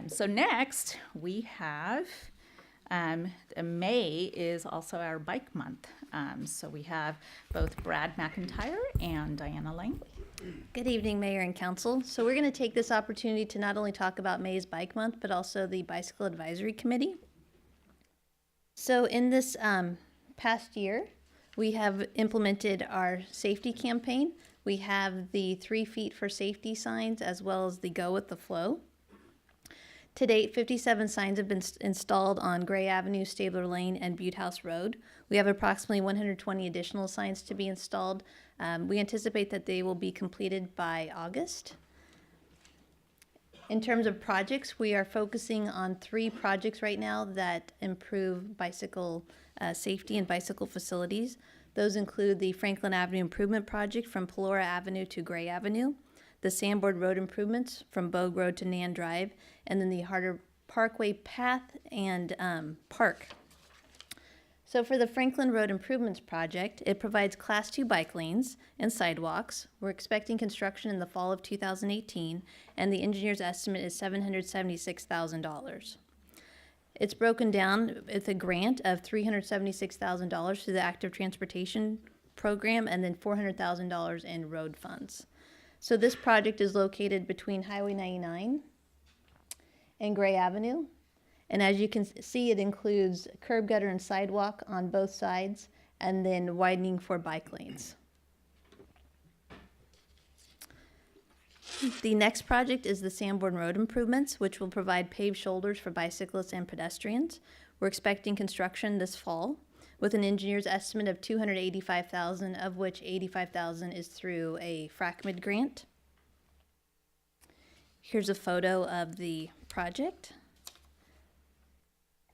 So next we have May is also our bike month. So we have both Brad McIntyre and Diana Langley. Good evening, Mayor and Council. So we're going to take this opportunity to not only talk about May's Bike Month, but also the Bicycle Advisory Committee. So in this past year, we have implemented our safety campaign. We have the 3 feet for safety signs as well as the Go with the Flow. To date, 57 signs have been installed on Gray Avenue, Stabler Lane, and Butte House Road. We have approximately 120 additional signs to be installed. We anticipate that they will be completed by August. In terms of projects, we are focusing on 3 projects right now that improve bicycle safety and bicycle facilities. Those include the Franklin Avenue Improvement Project from Pelora Avenue to Gray Avenue, the Sanborn Road improvements from Bogue Road to Nan Drive, and then the Harder Parkway Path and Park. So for the Franklin Road Improvements Project, it provides Class 2 bike lanes and sidewalks. We're expecting construction in the fall of 2018, and the engineer's estimate is $776,000. It's broken down with a grant of $376,000 through the Active Transportation Program and then $400,000 in road funds. So this project is located between Highway 99 and Gray Avenue. And as you can see, it includes curb, gutter, and sidewalk on both sides, and then widening for bike lanes. The next project is the Sanborn Road improvements, which will provide paved shoulders for bicyclists and pedestrians. We're expecting construction this fall with an engineer's estimate of $285,000, of which $85,000 is through a FRACMID grant. Here's a photo of the project.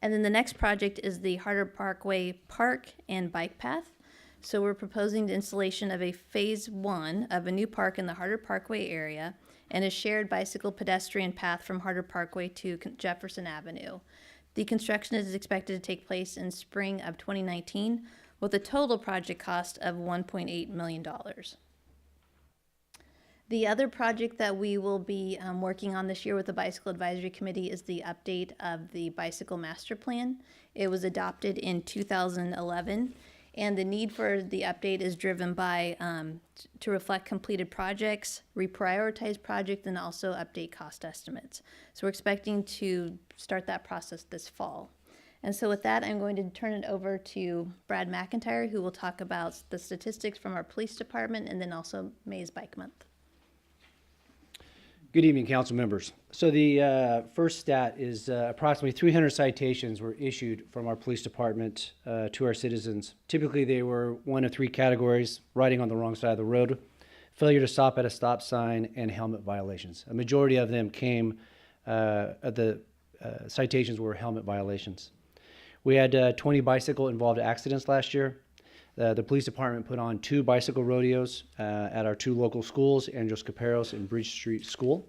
And then the next project is the Harder Parkway Park and Bike Path. So we're proposing the installation of a phase 1 of a new park in the Harder Parkway area and a shared bicycle pedestrian path from Harder Parkway to Jefferson Avenue. The construction is expected to take place in spring of 2019 with a total project cost of $1.8 million. The other project that we will be working on this year with the Bicycle Advisory Committee is the update of the Bicycle Master Plan. It was adopted in 2011, and the need for the update is driven by to reflect completed projects, reprioritize projects, and also update cost estimates. So we're expecting to start that process this fall. And so with that, I'm going to turn it over to Brad McIntyre, who will talk about the statistics from our police department and then also May's Bike Month. Good evening, council members. So the first stat is approximately 300 citations were issued from our police department to our citizens. Typically, they were one of 3 categories: riding on the wrong side of the road, failure to stop at a stop sign, and helmet violations. A majority of them citations were helmet violations. We had 20 bicycle-involved accidents last year. The police department put on 2 bicycle rodeos at our 2 local schools, Andros Caperos and Bridge Street School.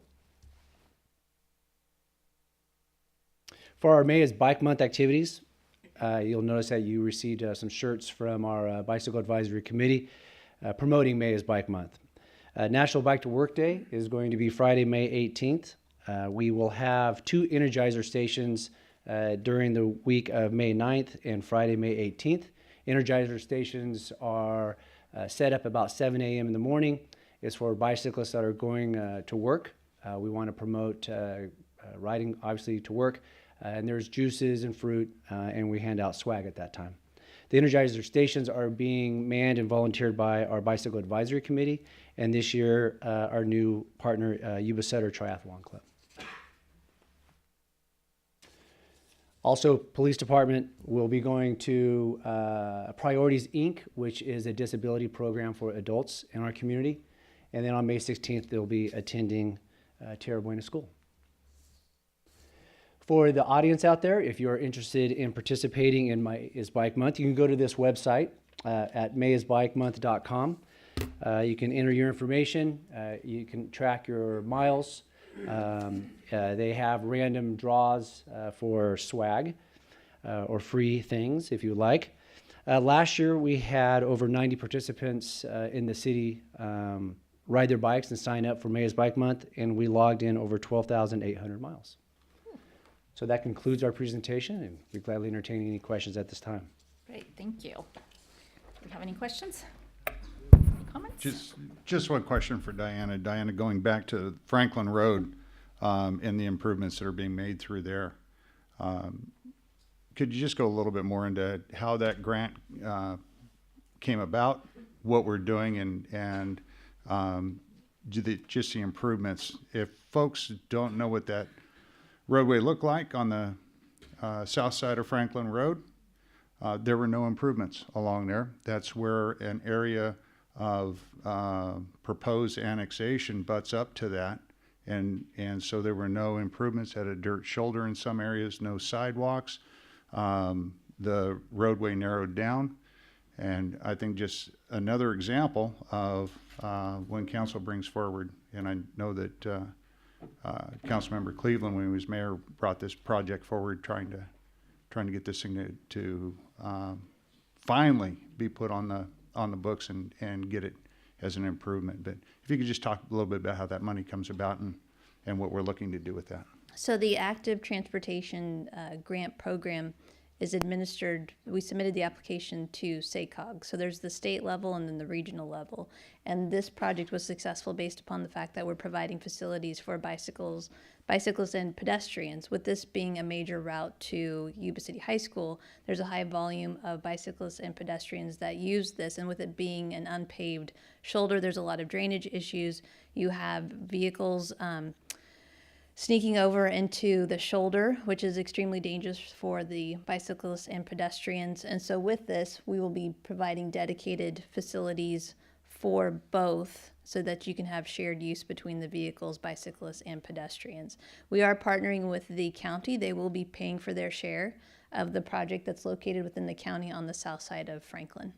For our May is Bike Month activities, you'll notice that you received some shirts from our Bicycle Advisory Committee promoting May is Bike Month. National Bike to Work Day is going to be Friday, May 18th. We will have 2 Energizer stations during the week of May 9th and Friday, May 18th. Energizer stations are set up about 7 a.m. in the morning. It's for bicyclists that are going to work. We want to promote riding, obviously, to work. And there's juices and fruit, and we hand out swag at that time. The Energizer stations are being manned and volunteered by our Bicycle Advisory Committee, and this year, our new partner, Yuba City Triathlon Club. Also, police department will be going to Priorities, Inc., which is a disability program for adults in our community. And then on May 16th, they'll be attending Tierra Buena School. For the audience out there, if you're interested in participating in May is Bike Month, you can go to this website at mayisbikemonth.com. You can enter your information. You can track your miles. They have random draws for swag or free things if you like. Last year we had over 90 participants in the city ride their bikes and sign up for May is Bike Month, and we logged in over 12,800 miles. So that concludes our presentation, and we gladly entertain any questions at this time. Great, thank you. Do we have any questions? Any comments? Just one question for Diana. Diana, going back to Franklin Road and the improvements that are being made through there, could you just go a little bit more into how that grant came about, what we're doing, and just the improvements? If folks don't know what that roadway looked like on the south side of Franklin Road, there were no improvements along there. That's where an area of proposed annexation butts up to that. And so there were no improvements, had a dirt shoulder in some areas, no sidewalks. The roadway narrowed down. And I think just another example of when council brings forward, and I know that Councilmember Cleveland, when he was mayor, brought this project forward, trying to get this thing to finally be put on the books and get it as an improvement. But if you could just talk a little bit about how that money comes about and what we're looking to do with that. So the active transportation grant program is administered, we submitted the application to SACOG. So there's the state level and then the regional level. And this project was successful based upon the fact that we're providing facilities for bicyclists and pedestrians. With this being a major route to Yuba City High School, there's a high volume of bicyclists and pedestrians that use this. And with it being an unpaved shoulder, there's a lot of drainage issues. You have vehicles sneaking over into the shoulder, which is extremely dangerous for the bicyclists and pedestrians. And so with this, we will be providing dedicated facilities for both so that you can have shared use between the vehicles, bicyclists, and pedestrians. We are partnering with the county. They will be paying for their share of the project that's located within the county on the south side of Franklin.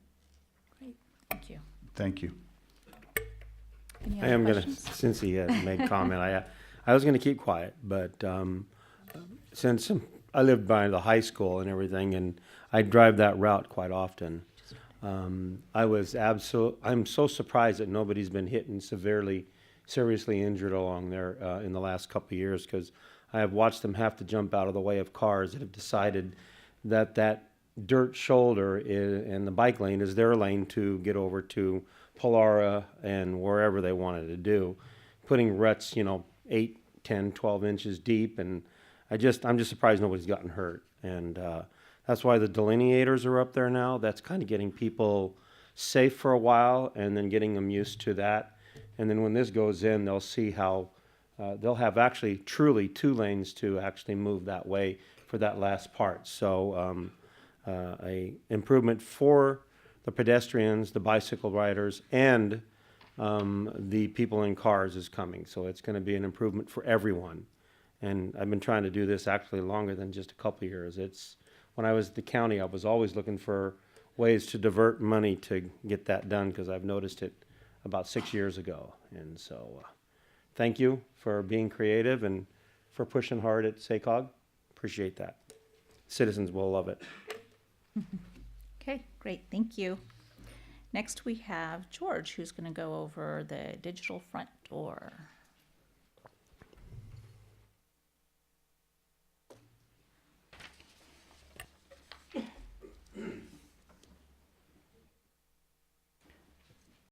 Great, thank you. Thank you. Any I other am going to, questions? since he has made comment, I was going to keep quiet, but since I lived by the high school and everything, and I drive that route quite often, I'm so surprised that nobody's been hit and seriously injured along there in the last couple of years, because I have watched them have to jump out of the way of cars that have decided that dirt shoulder and the bike lane is their lane to get over to Polara and wherever they wanted to do, putting ruts, 8, 10, 12 inches deep, and I'm just surprised nobody's gotten hurt. And that's why the delineators are up there now. That's kind of getting people safe for a while and then getting them used to that. And then when this goes in, they'll see how they'll have actually truly 2 lanes to actually move that way for that last part. So a improvement for the pedestrians, the bicycle riders, and the people in cars is coming. So it's going to be an improvement for everyone. And I've been trying to do this actually longer than just a couple of years. When I was at the county, I was always looking for ways to divert money to get that done, because I've noticed it about 6 years ago. And so thank you for being creative and for pushing hard at SACOG. Appreciate that. Citizens will love it. Okay, great, thank you. Next, we have George, who's going to go over the digital front door.